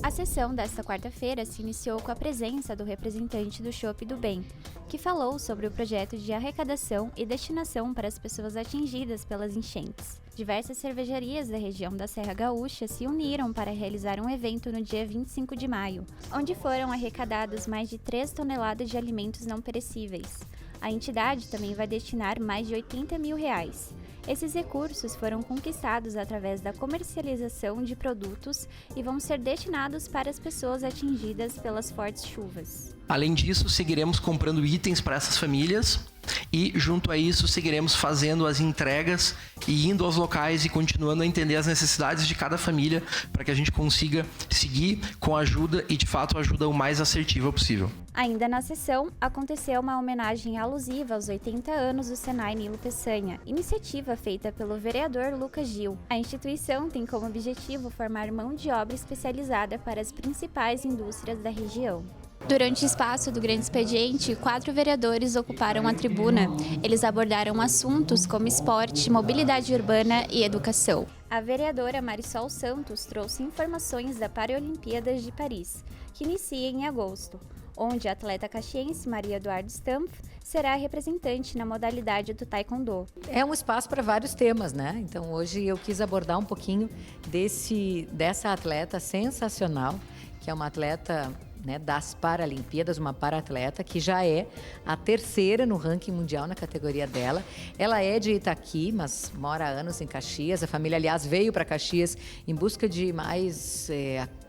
A sessão desta quarta-feira se iniciou com a presença do representante do Chopp do Bem, que falou sobre o projeto de arrecadação e destinação para as pessoas atingidas pelas enchentes. Diversas cervejarias da região da Serra Gaúcha se uniram para realizar um evento no dia 25 de maio, onde foram arrecadados mais de 3 toneladas de alimentos não perecíveis. A entidade também vai destinar mais de R$80 mil. Esses recursos foram conquistados através da comercialização de produtos e vão ser destinados para as pessoas atingidas pelas fortes chuvas. Além disso, seguiremos comprando itens para essas famílias e, junto a isso, seguiremos fazendo as entregas e indo aos locais e continuando a entender as necessidades de cada família para que a gente consiga seguir com a ajuda e, de fato, a ajuda o mais assertiva possível. Ainda na sessão, aconteceu uma homenagem alusiva aos 80 anos do Senai Nilo Peçanha, iniciativa feita pelo vereador Lucas Gil. A instituição tem como objetivo formar mão de obra especializada para as principais indústrias da região. Durante o espaço do Grande Expediente, 4 vereadores ocuparam a tribuna. Eles abordaram assuntos como esporte, mobilidade urbana e educação. A vereadora Marisol Santos trouxe informações da Paralimpíadas de Paris, que inicia em agosto, onde a atleta caxiense Maria Eduarda Stampf será representante na modalidade do taekwondo. É um espaço para vários temas, né? Então hoje eu quis abordar um pouquinho dessa atleta sensacional, que é uma atleta, né, das Paralimpíadas, uma para-atleta que já é a 3ª no ranking mundial na categoria dela. Ela é de Itaqui, mas mora há anos em Caxias. A família, aliás, veio para Caxias em busca de mais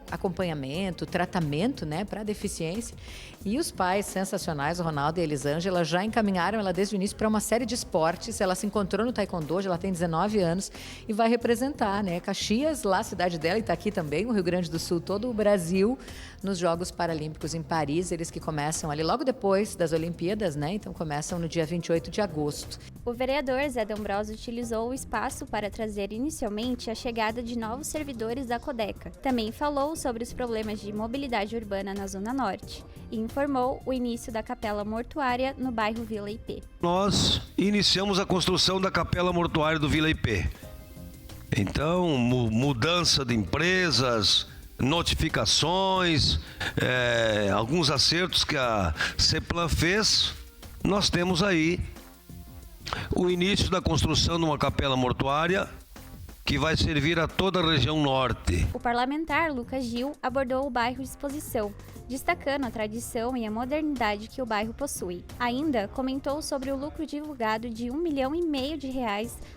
acompanhamento, tratamento, né, para deficiência. E os pais sensacionais, o Ronaldo e a Elisângela, já encaminharam ela desde o início para uma série de esportes. Ela se encontrou no taekwondo, hoje ela tem 19 anos e vai representar, né, Caxias, lá a cidade dela, e Itaqui também, o Rio Grande do Sul, todo o Brasil, nos Jogos Paralímpicos em Paris. Eles que começam ali logo depois das Olimpíadas, né, então começam no dia 28 de agosto. O vereador Zé D'Ambrosio utilizou o espaço para trazer inicialmente a chegada de novos servidores da Codeca. Também falou sobre os problemas de mobilidade urbana na Zona Norte e informou o início da capela mortuária no bairro Vila IP. Nós iniciamos a construção da capela mortuária do Vila IP. Então, mudança de empresas, notificações, alguns acertos que a CEPLAN fez, nós temos aí o início da construção de uma capela mortuária que vai servir a toda a região norte. O parlamentar Lucas Gil abordou o bairro Exposição, destacando a tradição e a modernidade que o bairro possui. Ainda comentou sobre o lucro divulgado de R$1,5 milhão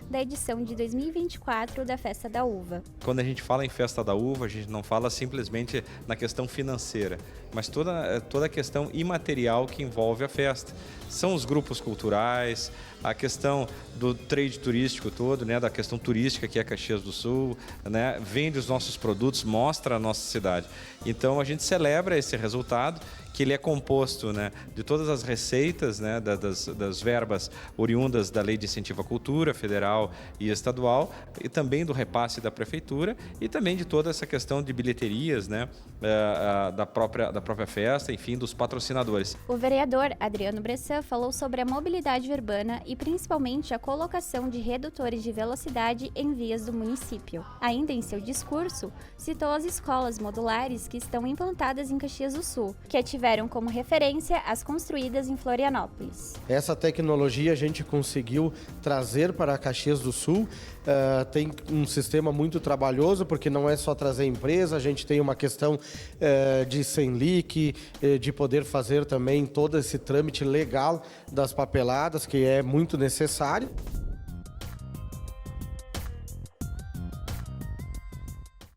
da edição de 2024 da Festa da Uva. Quando a gente fala em Festa da Uva, a gente não fala simplesmente na questão financeira, mas toda a questão imaterial que envolve a festa. São os grupos culturais, a questão do trade turístico todo, né, da questão turística que é Caxias do Sul, né, vende os nossos produtos, mostra a nossa cidade. Então a gente celebra esse resultado, que ele é composto, né, de todas as receitas, né, das verbas oriundas da Lei de Incentivo à Cultura Federal e Estadual, e também do repasse da Prefeitura, e também de toda essa questão de bilheterias, né, da própria festa, enfim, dos patrocinadores. O vereador Adriano Bressan falou sobre a mobilidade urbana e principalmente a colocação de redutores de velocidade em vias do município. Ainda em seu discurso, citou as escolas modulares que estão implantadas em Caxias do Sul, que tiveram como referência as construídas em Florianópolis. Essa tecnologia a gente conseguiu trazer para Caxias do Sul. Tem um sistema muito trabalhoso, porque não é só trazer empresa, a gente tem uma questão de Senlic, de poder fazer também todo esse trâmite legal das papeladas, que é muito necessário.